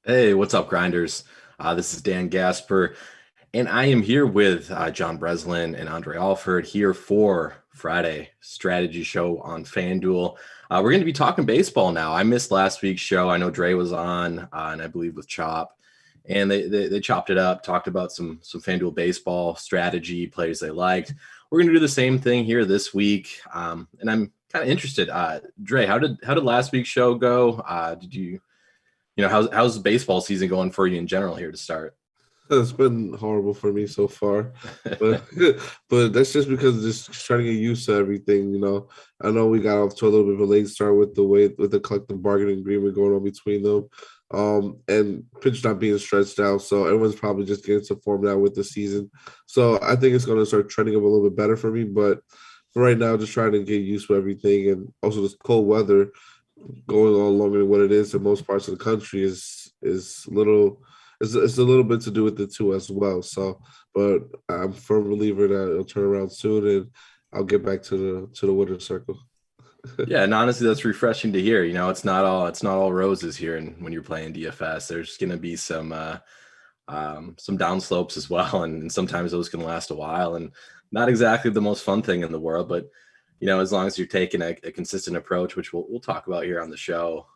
Hey, what's up, Grinders? This is Dan Gaspar, and I am here with John Breslin and Andre Alford here for Friday Strategy Show on FanDuel. We're going to be talking baseball now. I missed last week's show. I know Dre was on, and I believe with Chop, and they chopped it up, talked about some FanDuel baseball strategy plays they liked. We're going to do the same thing here this week, and I'm kind of interested. Dre, how did last week's show go? How's the baseball season going for you in general here to start? It's been horrible for me so far, but but that's just because just trying to get used to everything. I know we got off to a little bit of a late start with the collective bargaining agreement going on between them, and pitch not being stretched out. So everyone's probably just getting some form now with the season. So I think it's going to start trending up a little bit better for me. But for right now, just trying to get used to everything, and also this cold weather going on longer than what it is in most parts of the country is little. It's a little bit to do with it too as well. So, but I'm a firm believer that it'll turn around soon, and I'll get back to the winner's circle. Yeah, and honestly, that's refreshing to hear. It's not all roses here, and when you're playing DFS, there's going to be some downslopes as well, and sometimes those can last a while, and not exactly the most fun thing in the world. But as long as you're taking a consistent approach, which we'll talk about here on the show,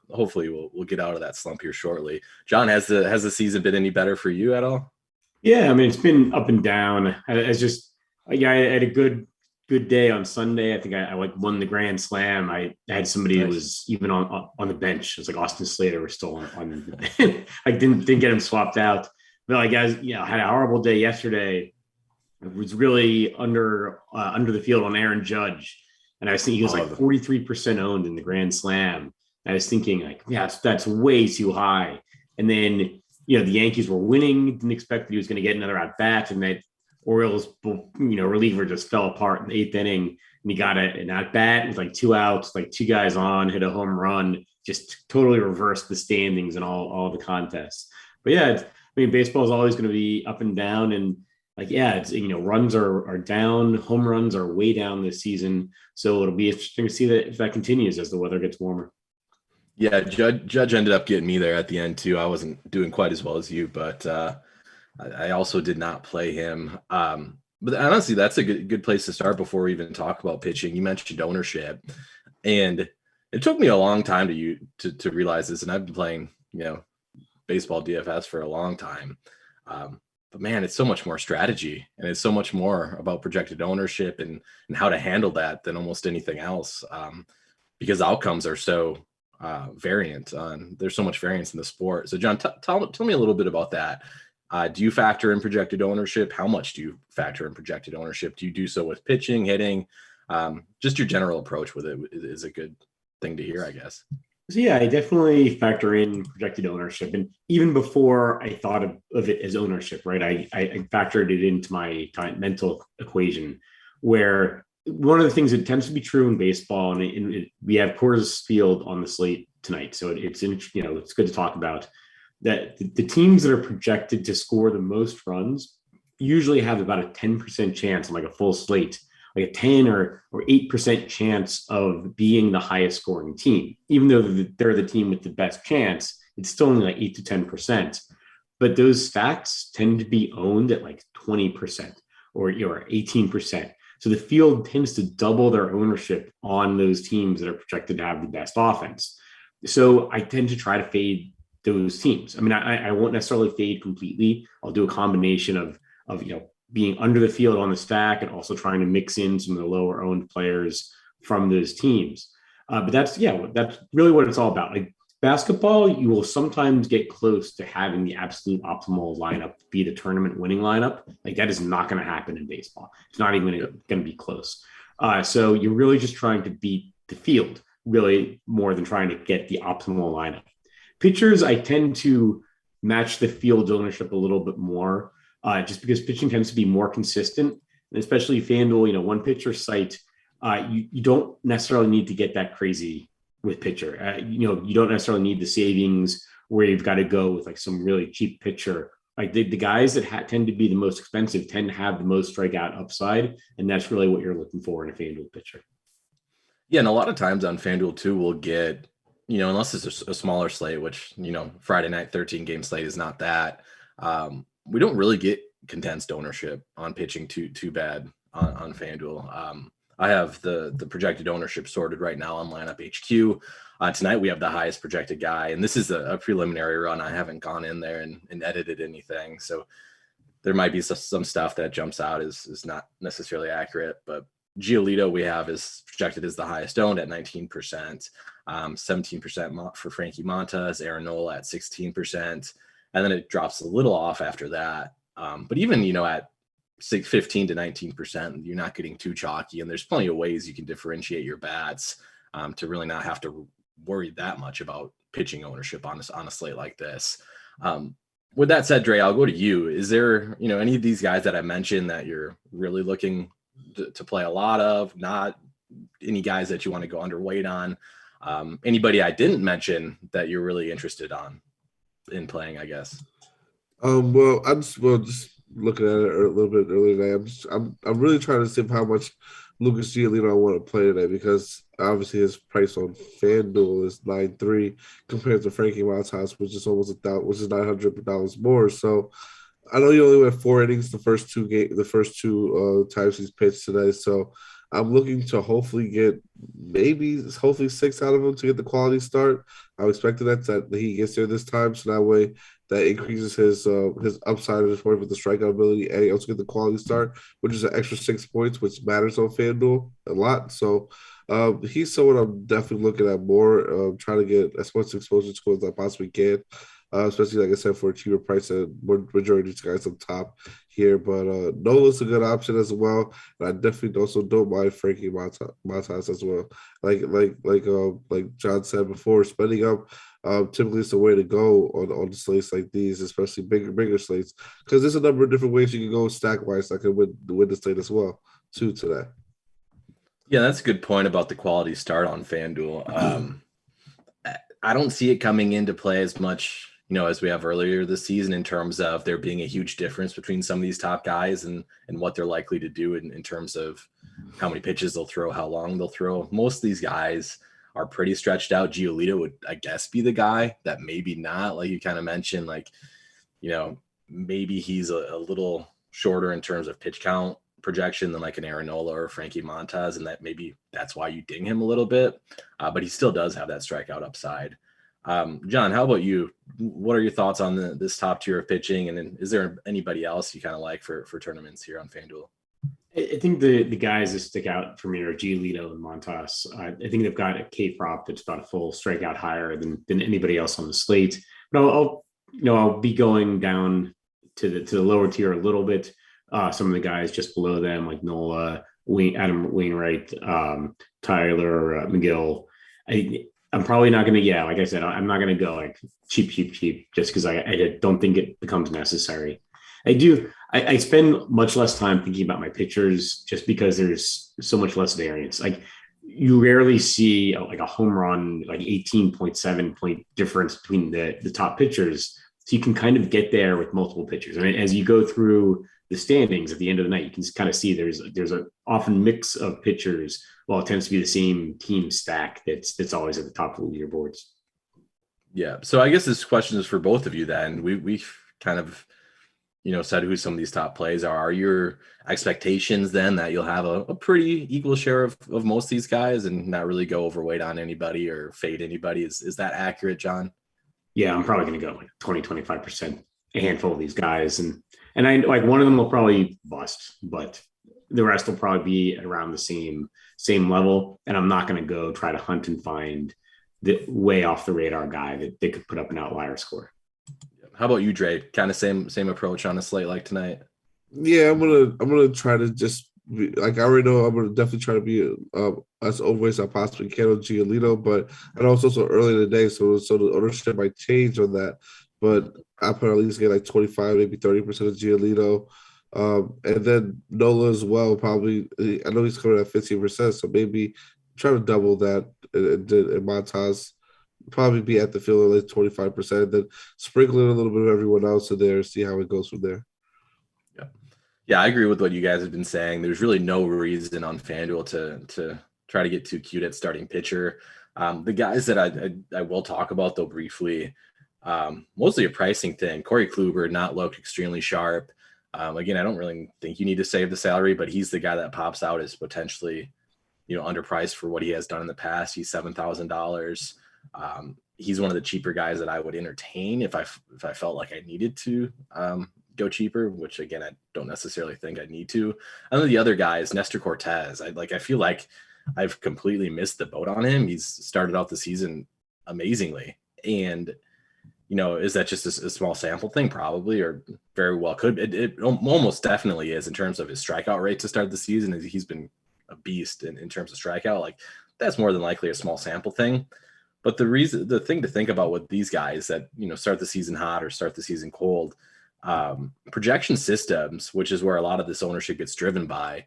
hopefully we'll get out of that slump here shortly. John, has the season been any better for you at all? Yeah, I mean, it's been up and down. I had a good day on Sunday. I think I won the Grand Slam. I had somebody that was even on the bench. It was like Austin Slater was still on I didn't get him swapped out. But I had a horrible day yesterday. It was really under the field on Aaron Judge, and I was thinking he was like 43% owned in the Grand Slam. I was thinking that's way too high. And then the Yankees were winning. Didn't expect that he was going to get another at bat, and that Orioles reliever just fell apart in the eighth inning, and he got an at bat with like 2 outs, like 2 guys on, hit a home run, just totally reversed the standings and all the contests. But yeah, baseball is always going to be up and down, and runs are down, home runs are way down this season. So it'll be interesting to see that if that continues as the weather gets warmer. Yeah, Judge ended up getting me there at the end too. I wasn't doing quite as well as you, but I also did not play him. But honestly, that's a good place to start before we even talk about pitching. You mentioned ownership, and it took me a long time to realize this. And I've been playing, baseball DFS for a long time. But man, it's so much more strategy, and it's so much more about projected ownership and how to handle that than almost anything else. Because outcomes are so variant. There's so much variance in the sport. So John, tell me a little bit about that. Do you factor in projected ownership? How much do you factor in projected ownership? Do you do so with pitching, hitting? Just your general approach with it is a good thing to hear, I guess. So yeah, I definitely factor in projected ownership. And even before I thought of it as ownership, right, I factored it into my mental equation, where one of the things that tends to be true in baseball, and we have Coors Field on the slate tonight, so it's good to talk about that. The teams that are projected to score the most runs usually have about a 10% chance on like a full slate, like a 10 or 8% chance of being the highest scoring team. Even though they're the team with the best chance, it's still only like 8 to 10%. But those stacks tend to be owned at like 20% or 18%. So the field tends to double their ownership on those teams that are projected to have the best offense. So I tend to try to fade those teams. I mean, I won't necessarily fade completely. I'll do a combination of being under the field on the stack and also trying to mix in some of the lower owned players from those teams. But that's really what it's all about. Like basketball, you will sometimes get close to having the absolute optimal lineup be the tournament winning lineup. Like that is not going to happen in baseball. It's not even going to be close. So you're really just trying to beat the field, really more than trying to get the optimal lineup. Pitchers, I tend to match the field ownership a little bit more, just because pitching tends to be more consistent, and especially FanDuel, one pitcher site. You don't necessarily need to get that crazy with pitcher. You don't necessarily need the savings where you've got to go with like some really cheap pitcher. Like the guys that tend to be the most expensive tend to have the most strikeout upside, and that's really what you're looking for in a FanDuel pitcher. Yeah, and a lot of times on FanDuel too, we'll get, unless it's a smaller slate, which, Friday night 13-game slate is not that. We don't really get condensed ownership on pitching too bad on FanDuel. I have the projected ownership sorted right now on Lineup HQ. Tonight we have the highest projected guy, and this is a preliminary run. I haven't gone in there and edited anything, so there might be some stuff that jumps out is not necessarily accurate. But Giolito we have is projected as the highest owned at 19%, 17% for Frankie Montas, Aaron Nola at 16%, and then it drops a little off after that. But even at 15 to 19%, you're not getting too chalky, and there's plenty of ways you can differentiate your bats to really not have to worry that much about pitching ownership on a slate like this. With that said, Dre, I'll go to you. Is there any of these guys that I mentioned that you're really looking to play a lot of? Not any guys that you want to go underweight on? Anybody I didn't mention that you're really interested in playing, I guess? Well, just looking at it a little bit earlier today, I'm really trying to see how much Lucas Giolito I want to play today, because obviously his price on FanDuel is 9.3 compared to Frankie Montas, which is almost $900 more. So I know you only went 4 innings the first two times he's pitched today. So I'm looking to hopefully get hopefully 6 out of him to get the quality start. I'm expecting that he gets there this time, so that way that increases his upside at this point with the strikeout ability, and he also get the quality start, which is an extra 6 points, which matters on FanDuel a lot. So he's someone I'm definitely looking at more, trying to get as much exposure to as I possibly can. Especially, like I said, for a cheaper price than majority of these guys on top here. But Nola's a good option as well. And I definitely also don't mind Frankie Montas as well. Like John said before, spending up typically is the way to go on the slates like these, especially bigger slates, because there's a number of different ways you can go stack-wise that can win the slate as well, too, today. Yeah, that's a good point about the quality start on FanDuel. I don't see it coming into play as much, as we have earlier this season, in terms of there being a huge difference between some of these top guys and what they're likely to do in terms of how many pitches they'll throw, how long they'll throw. Most of these guys are pretty stretched out. Giolito would, I guess, be the guy that maybe not, like you kind of mentioned, maybe he's a little shorter in terms of pitch count projection than like an Aaron Nola or Frankie Montas, and that maybe that's why you ding him a little bit, but he still does have that strikeout upside. John, how about you? What are your thoughts on this top tier of pitching, and then is there anybody else you kind of like for tournaments here on FanDuel? I think the guys that stick out for me are Giolito and Montas. I think they've got a K-prop that's about a full strikeout higher than anybody else on the slate. But I'll be going down to the lower tier a little bit. Some of the guys just below them, like Nola, Adam Wainwright, Tyler McGill. I'm probably not going to, like I said, I'm not going to go like cheap, just because I don't think it becomes necessary. I spend much less time thinking about my pitchers just because there's so much less variance. Like you rarely see a home run, like 18.7 point difference between the top pitchers. So you can kind of get there with multiple pitchers. I mean, as you go through the standings at the end of the night, you can kind of see there's an often mix of pitchers. Well, it tends to be the same team stack that's always at the top of the leaderboards. Yeah. So I guess this question is for both of you then. We've kind of, said who some of these top plays are. Are your expectations then that you'll have a pretty equal share of most of these guys and not really go overweight on anybody or fade anybody? Is that accurate, John? Yeah, I'm probably going to go like 20-25%, a handful of these guys. And I like one of them will probably bust, but the rest will probably be around the same level. And I'm not going to go try to hunt and find the way off the radar guy that they could put up an outlier score. How about you, Dre? Kind of same approach on a slate like tonight. Yeah, I'm gonna try to just be, like I already know I'm gonna definitely try to be as over as I possibly can on Giolito, but I know it's also early in the day, so the ownership might change on that. But I put at least get like 25, maybe 30% of Giolito. And then Nola as well, probably. I know he's coming at 15%, so maybe try to double that and Montas probably be at the field at like 25%, then sprinkle in a little bit of everyone else in there, see how it goes from there. Yeah, I agree with what you guys have been saying. There's really no reason on FanDuel to try to get too cute at starting pitcher. The guys that I will talk about though briefly, mostly a pricing thing. Corey Kluber not looked extremely sharp. Again, I don't really think you need to save the salary, but he's the guy that pops out as potentially, underpriced for what he has done in the past. He's $7,000. He's one of the cheaper guys that I would entertain if I felt like I needed to go cheaper, which again, I don't necessarily think I need to. And then the other guy is Nestor Cortez. I feel like I've completely missed the boat on him. He's started out the season amazingly. And, is that just a small sample thing? Probably, or very well could. It almost definitely is in terms of his strikeout rate to start the season. He's been a beast in terms of strikeout. Like that's more than likely a small sample thing. But the thing to think about with these guys that, start the season hot or start the season cold, projection systems, which is where a lot of this ownership gets driven by,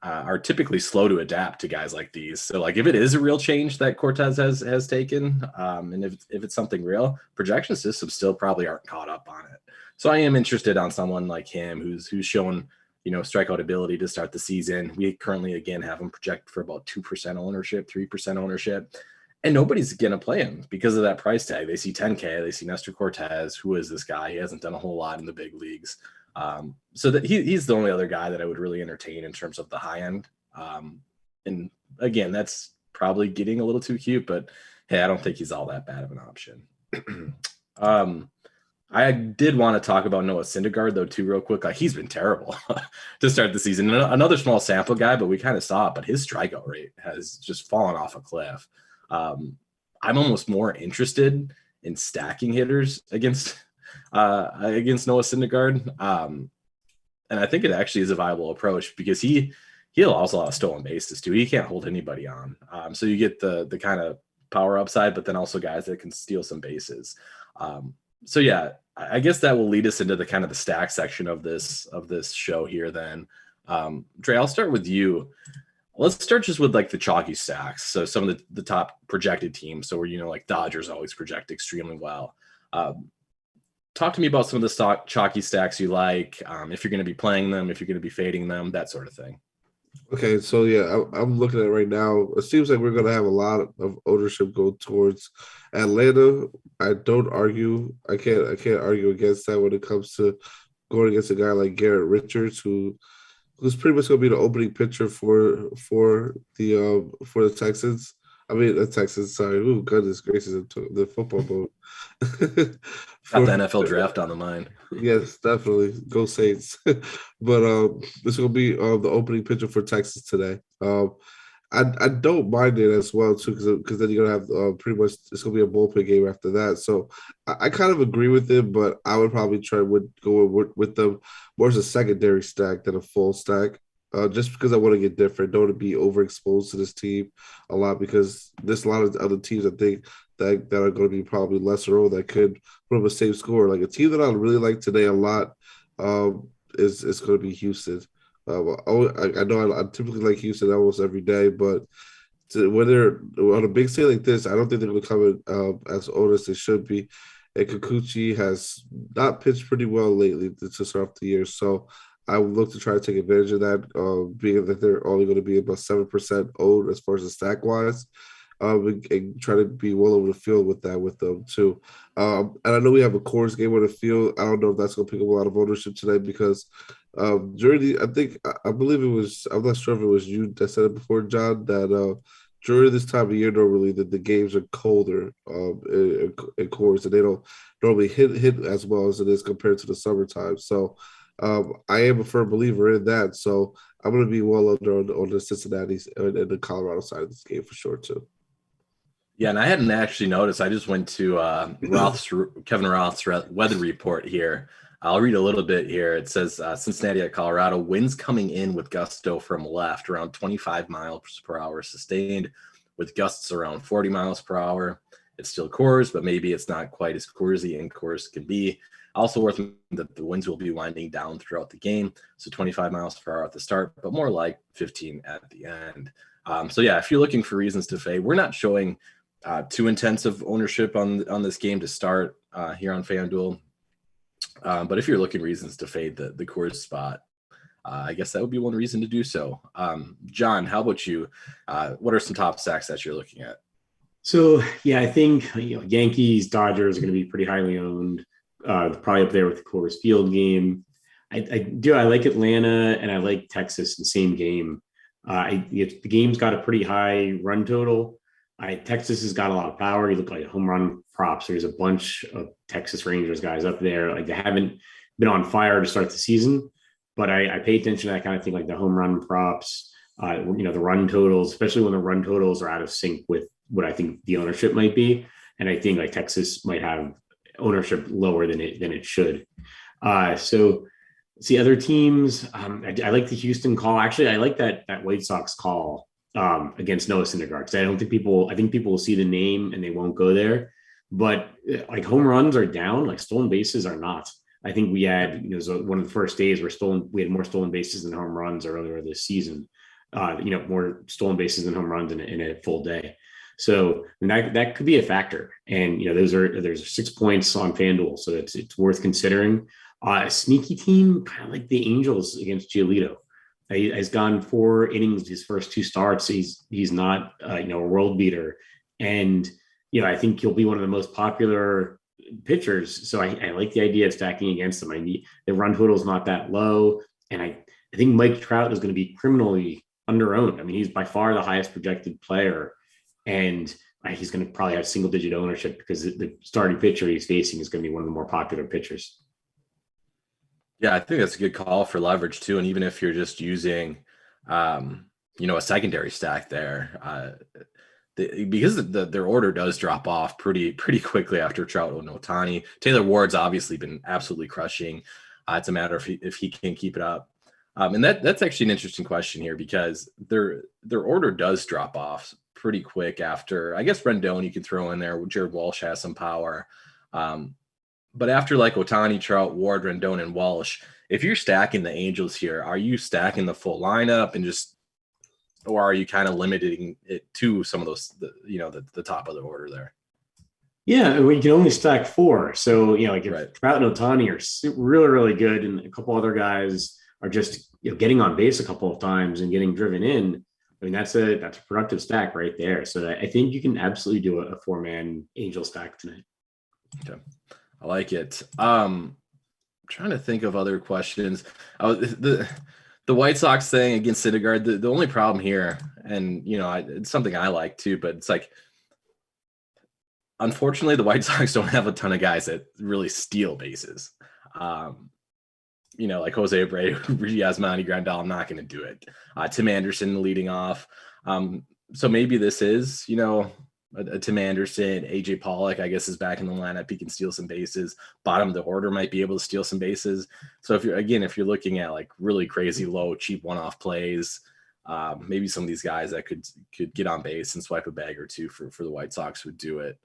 are typically slow to adapt to guys like these. So like if it is a real change that Cortez has taken, and if it's something real, projection systems still probably aren't caught up on it. So I am interested on someone like him who's shown, strikeout ability to start the season. We currently again have him projected for about 2% ownership, 3% ownership. And nobody's going to play him because of that price tag. They see 10K, they see Nestor Cortez. Who is this guy? He hasn't done a whole lot in the big leagues. So that he's the only other guy that I would really entertain in terms of the high end. And again, that's probably getting a little too cute, but hey, I don't think he's all that bad of an option. I did want to talk about Noah Syndergaard though too, real quick. Like he's been terrible to start the season. Another small sample guy, but we kind of saw it. But his strikeout rate has just fallen off a cliff. I'm almost more interested in stacking hitters against Noah Syndergaard. And I think it actually is a viable approach because he allows a lot of stolen bases too. He can't hold anybody on. So you get the kind of power upside, but then also guys that can steal some bases. So yeah, I guess that will lead us into the kind of the stack section of this show here then. Dre, I'll start with you. Let's start just with like the Chalky Stacks. So some of the top projected teams. So where, like Dodgers always project extremely well. Talk to me about some of the Chalky Stacks you like, if you're going to be playing them, if you're going to be fading them, that sort of thing. Okay, so yeah, I'm looking at it right now. It seems like we're going to have a lot of ownership go towards Atlanta. I don't argue. I can't argue against that when it comes to going against a guy like Garrett Richards, who's pretty much going to be the opening pitcher for the Texans. I mean, the Texans. Sorry, oh goodness gracious, the football boat. Got the NFL draft on the mind. Yes, definitely. Go Saints. But it's going to be the opening pitcher for Texas today. I don't mind it as well too because then you're going to have pretty much it's going to be a bullpen game after that. So I kind of agree with it, but I would probably go with them more as a secondary stack than a full stack. Just because I want to get different, don't want to be overexposed to this team a lot because there's a lot of other teams I think that are going to be probably lesser owned that could put up a safe score. Like a team that I really like today a lot is going to be Houston. I know I typically like Houston almost every day, but when they're on a big stage like this, I don't think they're going to come in as old as they should be. And Kikuchi has not pitched pretty well lately to start off the year, so I would look to try to take advantage of that, being that they're only going to be about 7% owned as far as the stack wise, and try to be well over the field with them too. And I know we have a Coors game on the field. I don't know if that's going to pick up a lot of ownership today because during I believe it was, I'm not sure if it was you that said it before, John, that during this time of year normally the games are colder in Coors and they don't normally hit as well as it is compared to the summertime. So I am a firm believer in that. So I'm going to be well under on the Cincinnati's and the Colorado side of this game for sure too. Yeah, and I hadn't actually noticed. I just went to Kevin Roth's weather report here. I'll read a little bit here. It says Cincinnati at Colorado, winds coming in with gusto from left around 25 miles per hour sustained, with gusts around 40 miles per hour. It's still Coors, but maybe it's not quite as Coorsy and Coors can be. Also worth that the winds will be winding down throughout the game, so 25 miles per hour at the start, but more like 15 at the end. So yeah, if you're looking for reasons to fade, we're not showing too intensive ownership on this game to start here on FanDuel. But if you're looking reasons to fade the Coors spot, I guess that would be one reason to do so. John, how about you? What are some top stacks that you're looking at? So yeah, I think Yankees, Dodgers are going to be pretty highly owned. Probably up there with the Coors Field game. I like Atlanta and I like Texas in the same game. The game's got a pretty high run total. Texas has got a lot of power. You look like home run props. There's a bunch of Texas Rangers guys up there. Like they haven't been on fire to start the season, but I pay attention to that kind of thing, like the home run props, the run totals, especially when the run totals are out of sync with what I think the ownership might be. And I think like Texas might have ownership lower than it should. So see other teams. I like the Houston call. Actually, I like that White Sox call against Noah Syndergaard, because I think people will see the name and they won't go there. But like home runs are down, like stolen bases are not. I think we had one of the first days we had more stolen bases than home runs earlier this season. More stolen bases than home runs in a full day. So that could be a factor. And there's 6 points on FanDuel, so it's worth considering. A sneaky team, kind of like the Angels against Giolito. He's gone 4 innings his first 2 starts. He's not a world beater, and I think he'll be one of the most popular pitchers. So I like the idea of stacking against him. The run total is not that low, and I think Mike Trout is going to be criminally underowned. I mean, he's by far the highest projected player, and he's going to probably have single-digit ownership because the starting pitcher he's facing is going to be one of the more popular pitchers. Yeah, I think that's a good call for leverage too. And even if you're just using, a secondary stack there, because their order does drop off pretty quickly after Trout and Ohtani. Taylor Ward's obviously been absolutely crushing. It's a matter of if he can keep it up. And that's actually an interesting question here, because their order does drop off pretty quick after, I guess, Rendon you can throw in there. Jared Walsh has some power. But after like Ohtani, Trout, Ward, Rendon, and Walsh, if you're stacking the Angels here, are you stacking the full lineup or are you kind of limiting it to some of those, the top of the order there? Yeah, we can only stack 4. So, if right. Trout and Ohtani are really, really good, and a couple other guys are just getting on base a couple of times and getting driven in, I mean, that's a productive stack right there. So I think you can absolutely do a 4-man Angel stack tonight. Okay. I like it. Trying to think of other questions. The White Sox thing against Cindergard, the only problem here, and it's something I like too, but it's like, unfortunately, the White Sox don't have a ton of guys that really steal bases. Like Jose Abreu, Yasmani Grandal, I'm not going to do it. Tim Anderson leading off. So maybe this is, a Tim Anderson, AJ Pollock, I guess, is back in the lineup. He can steal some bases. Bottom of the order might be able to steal some bases. So if you're looking at like really crazy low, cheap one-off plays, maybe some of these guys that could get on base and swipe a bag or two for the White Sox would do it.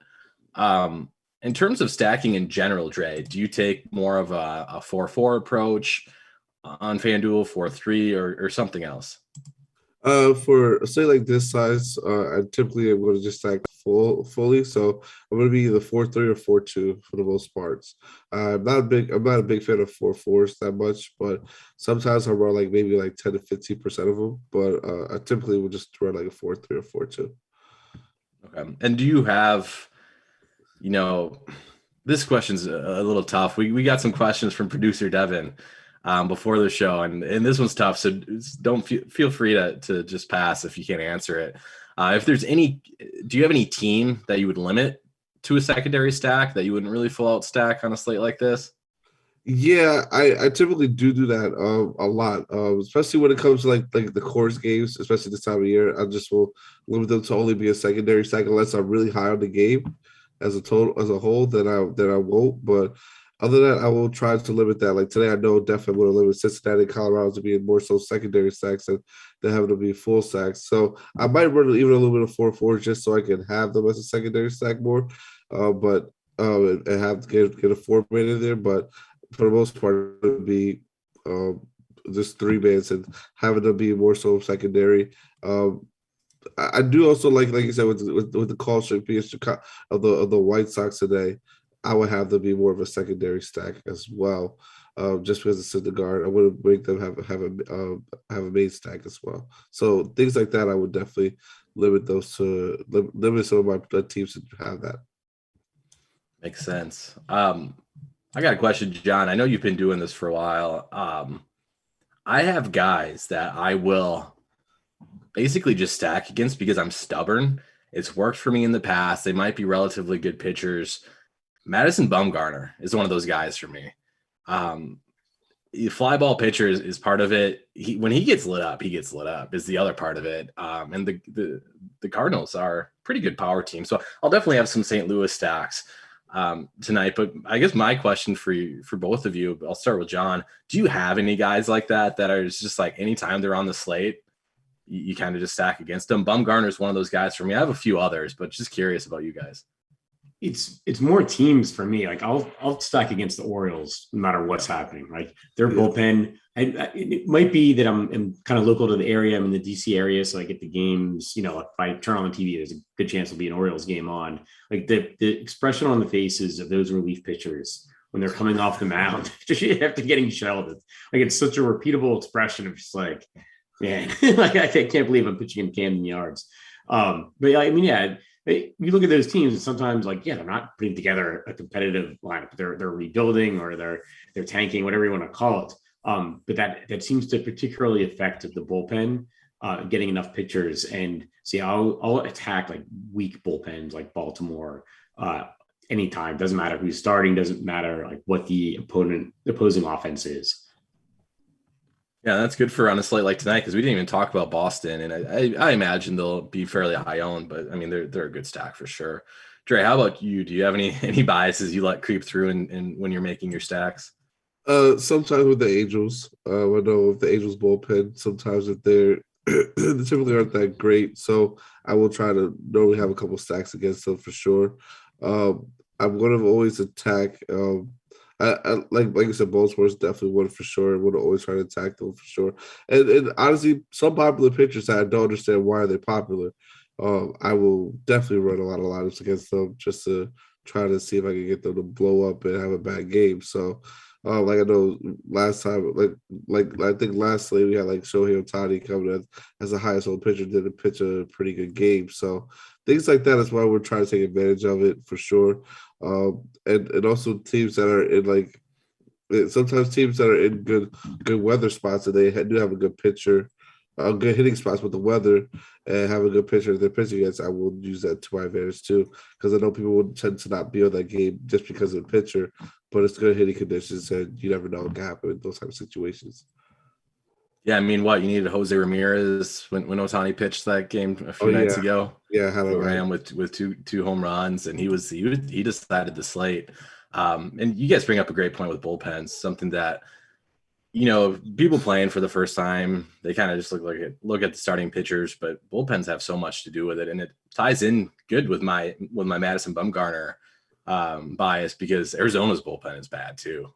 In terms of stacking in general, Dre, do you take more of a 4-4 approach on FanDuel, 4-3, or something else? For say like this size, I typically am going to just stack fully. So I'm going to be either 4-3 or 4-2 for the most parts. I'm not a big fan of 4-4s that much, but sometimes I run like maybe like 10 to 15% of them. But I typically would just run like a 4-3 or 4-2. Okay. And do you have, this question's a little tough. We got some questions from producer Devin before the show, and this one's tough, so don't feel free to just pass if you can't answer it. If there's do you have any team that you would limit to a secondary stack that you wouldn't really full out stack on a slate like this? Yeah, I typically do that a lot, especially when it comes to like the course games, especially this time of year. I just will limit them to only be a secondary stack unless I'm really high on the game as a total as a whole. Then I won't. But other than that, I will try to limit that. Like today, I know definitely want to limit Cincinnati, and Colorado to being more so secondary stacks than having to be full stacks. So I might run even a little bit of 4-4 just so I can have them as a secondary stack more, but and have to get a 4-man in there, but for the most part, it would be just 3-mans and having them be more so secondary. I do also like you said with the call streak being Chicago of the White Sox today, I would have them be more of a secondary stack as well. Just because it's Cindergard, I wouldn't make them have a main stack as well. So things like that, I would definitely limit those to limit some of my teams to have that. Makes sense. I got a question, John. I know you've been doing this for a while. I have guys that I will basically just stack against because I'm stubborn. It's worked for me in the past. They might be relatively good pitchers. Madison Bumgarner is one of those guys for me. Fly ball pitcher is part of it. When he gets lit up, is the other part of it. And the Cardinals are a pretty good power team. So I'll definitely have some St. Louis stacks tonight. But I guess my question for both of you, I'll start with John. Do you have any guys like that are just like anytime they're on the slate, you kind of just stack against them? Bumgarner is one of those guys for me. I have a few others, but just curious about you guys. It's more teams for me. Like I'll stack against the Orioles no matter what's happening. Like their bullpen. It might be that I'm kind of local to the area. I'm in the DC area, so I get the games. You know, if I turn on the TV, there's a good chance there'll be an Orioles game on. Like the expression on the faces of those relief pitchers when they're coming off the mound after getting shelled. Like it's such a repeatable expression of just like, man, like I can't believe I'm pitching in Camden Yards. But I mean, yeah. You look at those teams, and sometimes, like, yeah, they're not putting together a competitive lineup. They're rebuilding or they're tanking, whatever you want to call it. But that seems to particularly affect the bullpen, getting enough pitchers. And see, I'll attack like weak bullpens like Baltimore anytime. Doesn't matter who's starting. Doesn't matter like what the opposing offense is. Yeah, that's good for on a slate like tonight because we didn't even talk about Boston, and I imagine they'll be fairly high owned, but I mean they're a good stack for sure. Dre, how about you? Do you have any biases you let creep through in when you're making your stacks? Sometimes with the Angels, I know if the Angels bullpen, sometimes if they typically aren't that great, so I will try to normally have a couple stacks against them for sure. I'm going to always attack. I like you said, Baltimore is definitely one for sure. I'm going to always try to attack them for sure. And honestly, some popular pitchers that I don't understand why are they popular. I will definitely run a lot of lineups against them just to try to see if I can get them to blow up and have a bad game. So, like I know last time, like I think lastly we had like Shohei Ohtani coming as the highest old pitcher, did pitch a pretty good game. So things like that is why we're trying to take advantage of it for sure. And also teams that are in like sometimes teams that are in good weather spots and they do have a good pitcher, good hitting spots with the weather and have a good pitcher they're pitching against. I will use that to my advantage too because I know people would tend to not be on that game just because of the pitcher, but it's good hitting conditions and you never know what can happen in those type of situations. Yeah, I mean, you needed Jose Ramirez when Ohtani pitched that game a few nights ago. Yeah, had a ran with two home runs, and he decided the slate. And you guys bring up a great point with bullpens, something that people playing for the first time, they kind of just look at the starting pitchers, but bullpens have so much to do with it, and it ties in good with my Madison Bumgarner bias because Arizona's bullpen is bad too.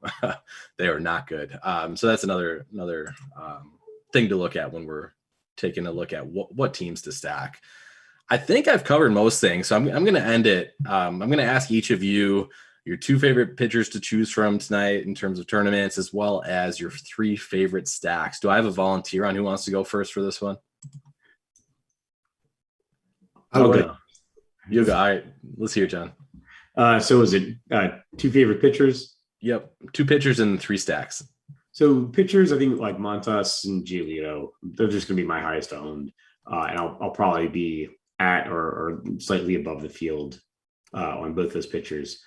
They are not good. So that's another thing to look at when we're taking a look at what teams to stack. I think I've covered most things, so I'm going to end it. I'm going to ask each of you your 2 favorite pitchers to choose from tonight in terms of tournaments, as well as your 3 favorite stacks. Do I have a volunteer on who wants to go first for this one? I'll go. You go. All right, let's hear it, John. So is it 2 favorite pitchers? Yep, 2 pitchers and 3 stacks. So pitchers, I think like Montas and Giolito, they're just going to be my highest owned, and I'll probably be at or slightly above the field on both those pitchers.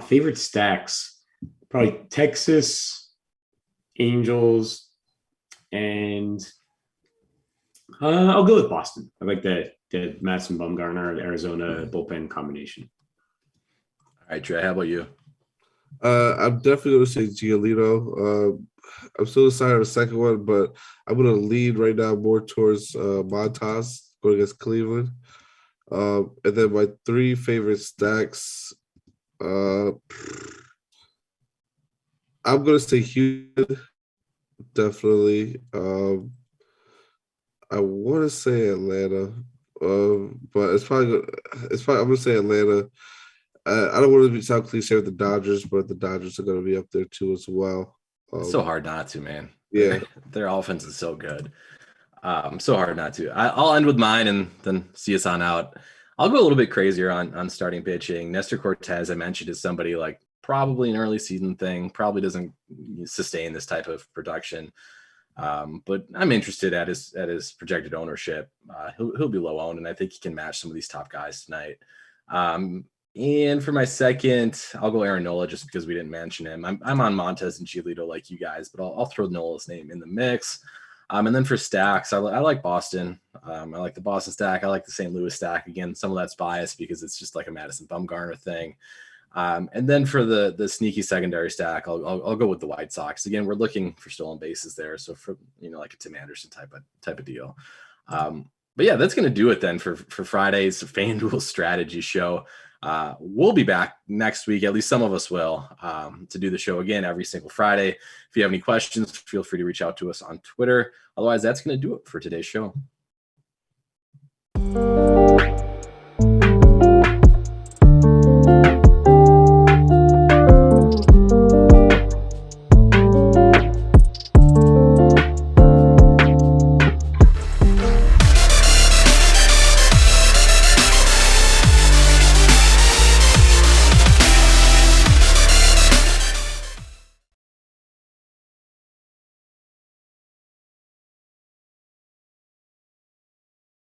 Favorite stacks, Probably Texas, Angels, and I'll go with Boston. I like the Madison Bumgarner Arizona bullpen combination. All right, Trey, how about you? I'm definitely going to say Giolito. I'm still deciding on the second one, but I'm going to lead right now more towards Montas going against Cleveland. And then my 3 favorite stacks. I'm going to say Houston, definitely. I want to say Atlanta, but it's probably I'm going to say Atlanta. I don't want to sound cliche with the Dodgers, but the Dodgers are going to be up there too as well. It's so hard not to, man. Yeah. Their offense is so good. So hard not to. I'll end with mine and then see us on out. I'll go a little bit crazier on starting pitching. Nestor Cortez, I mentioned, is somebody like probably an early season thing, probably doesn't sustain this type of production. But I'm interested at his projected ownership. He'll be low owned, and I think he can match some of these top guys tonight. And for my second, I'll go Aaron Nola just because we didn't mention him. I'm on Montez and Giolito like you guys, but I'll throw Nola's name in the mix. And then for stacks, I like Boston. I like the Boston stack. I like the St. Louis stack. Again, some of that's biased because it's just like a Madison Bumgarner thing. And then for the sneaky secondary stack, I'll go with the White Sox. Again, we're looking for stolen bases there, so for like a Tim Anderson type of deal. But yeah, that's going to do it then for Friday's FanDuel Strategy Show. We'll be back next week, at least some of us will, to do the show again every single Friday. If you have any questions, feel free to reach out to us on Twitter. Otherwise, that's going to do it for today's show.